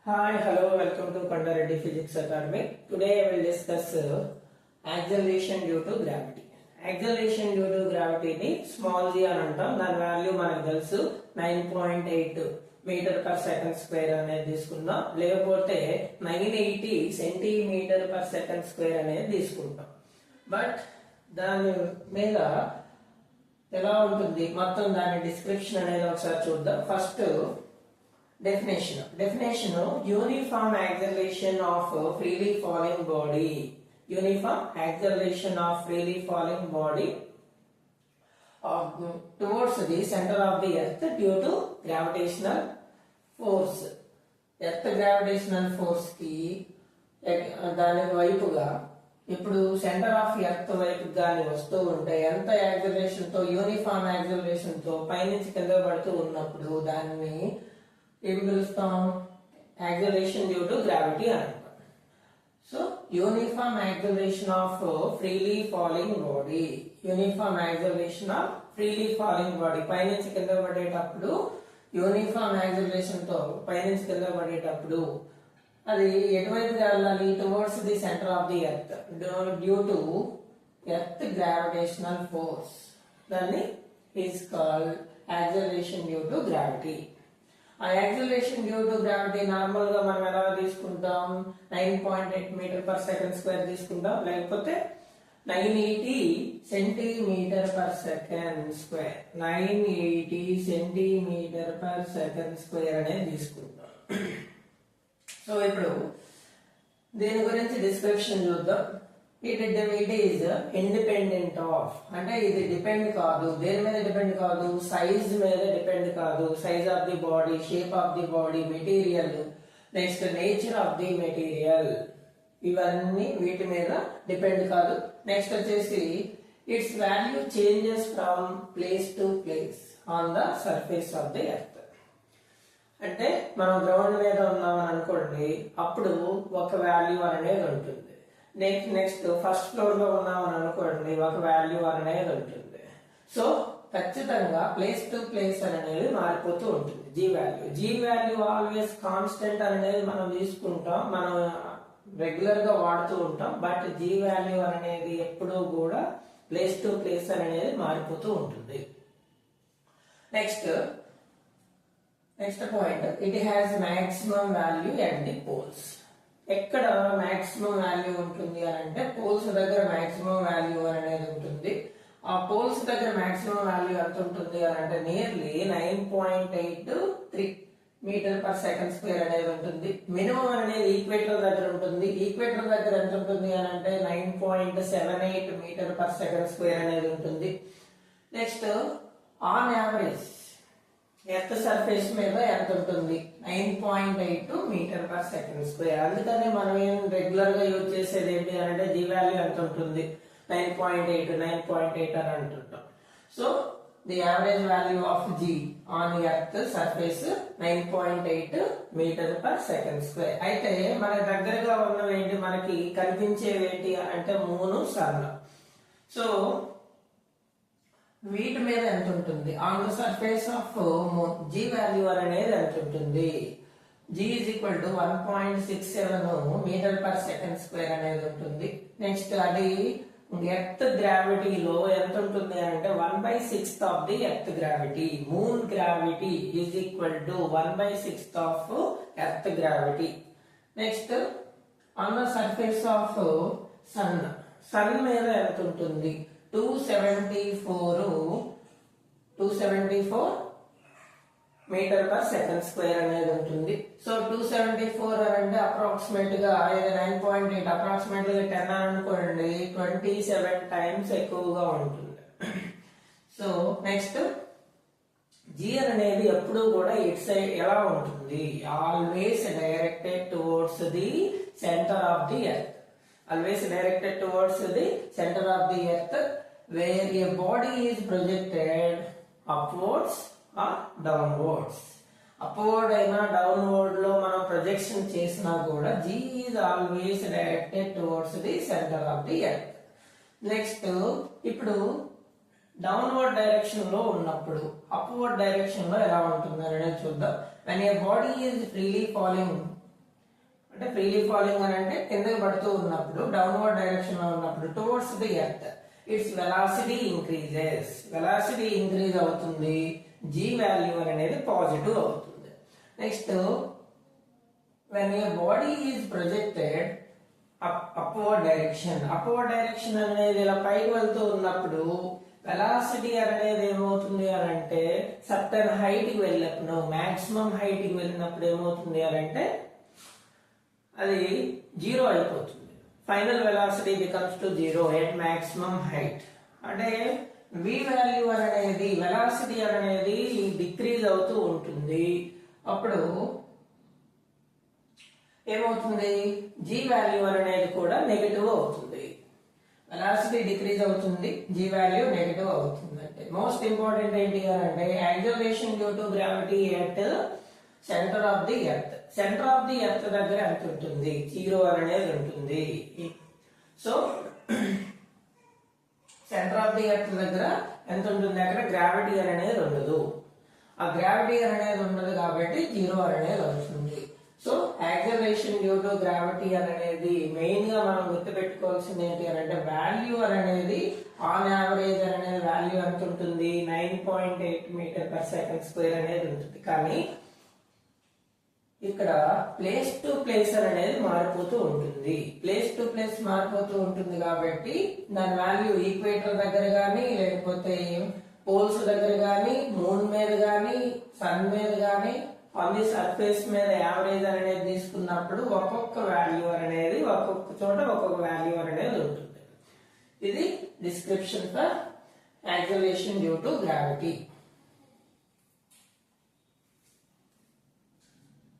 Hi, hello, welcome to Kandareddy Physics Academy. Today I will discuss acceleration due to gravity. Acceleration due to gravity ni small g అని అంటాం. దాని value మనకు తెలుసు 9.8 metre per second square అనేది తీసుకుందాం, లేకపోతే 980 centimetre per second square అనేది తీసుకుంటాం. బట్ దాని మీద ఎలా ఉంటుంది మొత్తం దాని డిస్క్రిప్షన్ అనేది ఒకసారి చూద్దాం. First definition uniform acceleration of freely falling body. Uniform acceleration of freely falling body towards the center of the earth due to gravitational force. Earth gravitational force ki దాని వైపుగా ఇప్పుడు సెంటర్ ఆఫ్ ఎర్త్ వైపు గాని వస్తూ ఉంటే ఎంత acceleration తో, uniform acceleration తో పైనుంచి కింద పడుతూ ఉన్నప్పుడు దాన్ని ఏం పిలుస్తాం? యాక్సిలరేషన్ డ్యూ టు గ్రావిటీ అంటాం. So uniform acceleration of freely falling body, uniform acceleration of freely falling body పైనుంచి కింద పడేటప్పుడు యూనిఫామ్ యాక్సిలరేషన్ తో పైనుంచి కింద పడేటప్పుడు అది ఎటువైపు వెళ్ళాలి? Towards the centre of the earth due to earth gravitational force. దాన్ని is called acceleration due to gravity. ఆ acceleration due to gravity normal గా మనం ఎలా తీసుకుంటాం? 9.8 మీటర్ పర్ సెకండ్ స్క్వేర్ తీసుకుంటాం, లేకపోతే 980 centimetre per second square, 980 centimetre per second square అనేది తీసుకుంటాం. సో ఇప్పుడు దీని గురించి డిస్క్రిప్షన్ చూద్దాం. ఇట్ ఈజ్ ఇండిపెండెంట్ ఆఫ్, అంటే ఇది డిపెండ్ కాదు. దేని మీద డిపెండ్ కాదు? సైజ్ మీద డిపెండ్ కాదు. Size of the body, shape of the body, material, next nature of the material, ఇవన్నీ వీటి మీద డిపెండ్ కాదు. నెక్స్ట్ వచ్చేసి it's value changes from place to place on the surface of the earth. అంటే మనం ground మీద ఉన్నామని అనుకోండి, అప్పుడు ఒక వాల్యూ అనేది ఉంటుంది. నెక్స్ట్ ఫస్ట్ ఫ్లోర్ లో ఉన్నామని అనుకోండి, ఒక వాల్యూ అనేది ఉంటుంది. సో ఖచ్చితంగా ప్లేస్ టు ప్లేస్ అనేది మారిపోతూ ఉంటుంది. జీ వాల్యూ ఆల్వేస్ కాన్స్టెంట్ అనేది మనం తీసుకుంటాం, మనం రెగ్యులర్ గా వాడుతూ ఉంటాం. బట్ జీ వాల్యూ అనేది ఎప్పుడూ కూడా ప్లేస్ టు ప్లేస్ అనేది మారిపోతూ ఉంటుంది. Next point, it has maximum value at the poles. ఎక్కడ మాక్సిమం వాల్యూ ఉంటుంది అని అంటే పోల్స్ దగ్గర మాక్సిమం వాల్యూ అనేది ఉంటుంది. ఆ పోల్స్ దగ్గర మాక్సిమం వాల్యూ ఎంత ఉంటుంది అని అంటే nearly 9.83 metre per second square అనేది ఉంటుంది. మినిమం అనేది ఈక్వేటర్ దగ్గర ఉంటుంది. ఈక్వేటర్ దగ్గర ఎంత ఉంటుంది అని అంటే 9.78 మీటర్ పర్ సెకండ్ స్క్వేర్ అనేది ఉంటుంది. Next on average earth surface మీద ఎంత ఉంటుంది? 9.82 మీటర్ పర్ సెకండ్ స్క్వేర్. అందుకని మనం ఏం రెగ్యులర్ గా యూజ్ చేసేది ఏంటి అంటే జీ వాల్యూ ఎంత ఉంటుంది? 9.8 అని అంటుంటాం. So the average value of g on earth surface 9.8 metre per second square. అయితే మన దగ్గరగా ఉన్నవి ఏంటి, మనకి కనిపించేవి ఏంటి అంటే మూన్, సన్. సో వీటి మీద ఎంత ఉంటుంది? On the surface of moon g value అనేది ఎంత ఉంటుంది? G is equal to 1.67 metre per second square అనేది ఉంటుంది. నెక్స్ట్ అది ఎర్త్ గ్రావిటీలో ఎంత ఉంటుంది అంటే 1/6 of the earth gravity. Moon gravity is equal to 1/6 of earth gravity. Next on the surface of sun మీద ఎంత ఉంటుంది? 274 మీటర్ పర్ సెకండ్ స్క్వేర్ అనేది ఉంటుంది. సో 274 అంటే అప్రాక్సిమేట్ గా 9.8 అప్రాక్సిమేట్ గా 10 అనుకోండి, 27 టైమ్స్ ఎక్కువగా ఉంటుంది. సో నెక్స్ట్ జీ అనేది ఎప్పుడు కూడా ఇట్ సైడ్ ఎలా ఉంటుంది? Always directed towards the centre of the earth. Always directed towards the center of the earth, where a body is projected upwards or downwards. Upward అయినా downward లో మనం projection చేసినా కూడా G is always directed towards the center of the earth. Next ఇప్పుడు downward direction లో ఉన్నప్పుడు upward direction లో ఎలా ఉంటుంది అనేది చూద్దాం. when a body is freely falling అంటే ఫ్రీలీ ఫాలింగ్ అని అంటే కిందకి పడుతూ ఉన్నప్పుడు డౌన్వర్డ్ డైరెక్షన్ లో ఉన్నప్పుడు towards the earth it's velocity increases. Velocity increase అవుతుంది, జీ వాల్యూ అనేది పాజిటివ్ అవుతుంది. Next when your body is projected upward direction అనేది ఇలా పైకి వెళ్తూ ఉన్నప్పుడు వెలాసిటీ అనేది ఏమవుతుంది అని అంటే సర్టన్ హైట్ కి వెళ్ళినప్పుడు, మాక్సిమం హైట్ కి వెళ్ళినప్పుడు ఏమవుతుంది అని అంటే అది జీరో అయిపోతుంది. Final velocity becomes to zero at maximum height. అంటే v వాల్యూ అనేది వెలాసిటీ అనేది డిక్రీజ్ అవుతూ ఉంటుంది. అప్పుడు ఏమవుతుంది, జీ వాల్యూ అనేది కూడా నెగటివ్ అవుతుంది. వెలాసిటీ డిక్రీజ్ అవుతుంది, జీ వాల్యూ నెగటివ్ అవుతుంది. అంటే మోస్ట్ ఇంపార్టెంట్ ఏంటి అంటే acceleration due to gravity at centre of the earth. Centre of the earth దగ్గర ఎంత ఉంటుంది, జీరో అనేది ఉంటుంది. So centre of the earth దగ్గర ఎంత ఉంటుంది, అక్కడ గ్రావిటీ అనేది ఉండదు. ఆ గ్రావిటీ అనేది ఉండదు కాబట్టి జీరో అనేది అవుతుంది. So acceleration due to gravity అనేది మెయిన్ గా మనం గుర్తుపెట్టుకోవాల్సింది ఏంటి అని అంటే వాల్యూ అనేది ఆన్ యావరేజ్ అనేది వాల్యూ ఎంత ఉంటుంది, 9.8 మీటర్/సెకండ్² అనేది ఉంటుంది. కానీ ఇక్కడ ప్లేస్ టు ప్లేస్ అనేది మారిపోతూ ఉంటుంది. ప్లేస్ టు ప్లేస్ మారిపోతూ ఉంటుంది కాబట్టి దాని వాల్యూ ఈక్వేటర్ దగ్గర కానీ, లేకపోతే పోల్స్ దగ్గర కానీ, మూన్ మీద కానీ, సన్ మీద కానీ, ఆన్ ది సర్ఫేస్ మీద యావరేజ్ అనేది తీసుకున్నప్పుడు ఒక్కొక్క వాల్యూ అనేది ఒక్కొక్క చోట ఒక్కొక్క వాల్యూ అనేది ఉంటుంది. ఇది description for acceleration due to gravity.